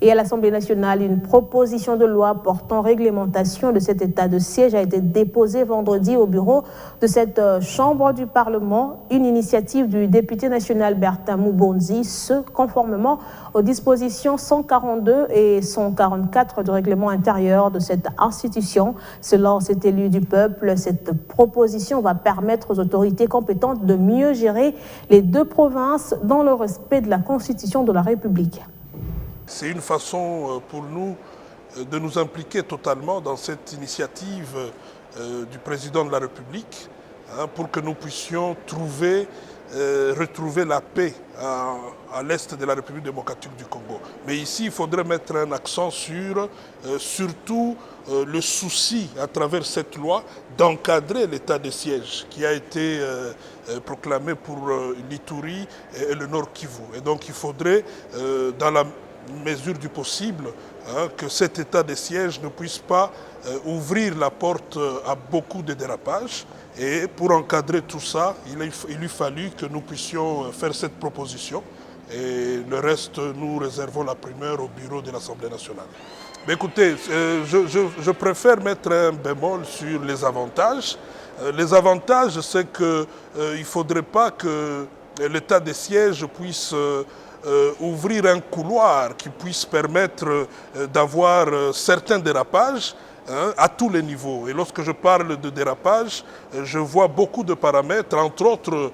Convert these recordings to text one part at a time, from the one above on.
Et à l'Assemblée nationale, une proposition de loi portant réglementation de cet état de siège a été déposée vendredi au bureau de cette chambre du Parlement, une initiative du député national Bertin Moubonzi, ce conformément aux dispositions 142 et 144 du règlement intérieur de cette institution. Selon cet élu du peuple, cette proposition va permettre aux autorités compétentes de mieux gérer les deux provinces dans le respect de la Constitution de la République. C'est une façon pour nous de nous impliquer totalement dans cette initiative du président de la République pour que nous puissions retrouver la paix à l'est de la République démocratique du Congo. Mais ici, il faudrait mettre un accent sur surtout le souci, à travers cette loi, d'encadrer l'état de siège qui a été proclamé pour l'Ituri et le Nord Kivu. Et donc, il faudrait, dans la mesure du possible, que cet état de siège ne puisse pas ouvrir la porte à beaucoup de dérapages. Et pour encadrer tout ça, il eût fallu que nous puissions faire cette proposition. Et le reste, nous réservons la primeur au bureau de l'Assemblée nationale. Mais écoutez, je préfère mettre un bémol sur les avantages. Les avantages, c'est qu'il ne faudrait pas que l'état de siège puisse ouvrir un couloir qui puisse permettre d'avoir certains dérapages à tous les niveaux. Et lorsque je parle de dérapage, je vois beaucoup de paramètres, entre autres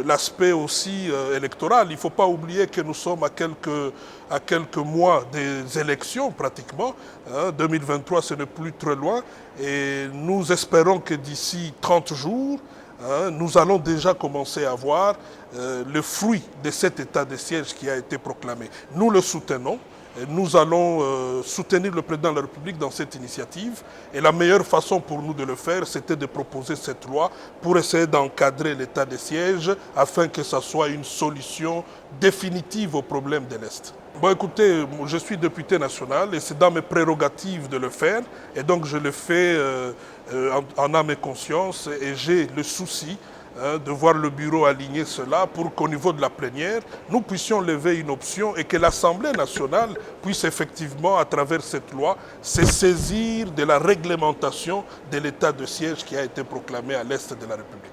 l'aspect aussi électoral. Il ne faut pas oublier que nous sommes à quelques mois des élections pratiquement. 2023, ce n'est plus très loin. Et nous espérons que d'ici 30 jours, nous allons déjà commencer à voir le fruit de cet état de siège qui a été proclamé. Nous le soutenons. Nous allons soutenir le président de la République dans cette initiative. Et la meilleure façon pour nous de le faire, c'était de proposer cette loi pour essayer d'encadrer l'état de siège afin que ça soit une solution définitive au problème de l'Est. Bon, écoutez, je suis député national et c'est dans mes prérogatives de le faire. Et donc je le fais en âme et conscience et j'ai le souci de voir le bureau aligner cela pour qu'au niveau de la plénière, nous puissions lever une option et que l'Assemblée nationale puisse effectivement, à travers cette loi, se saisir de la réglementation de l'état de siège qui a été proclamé à l'est de la République.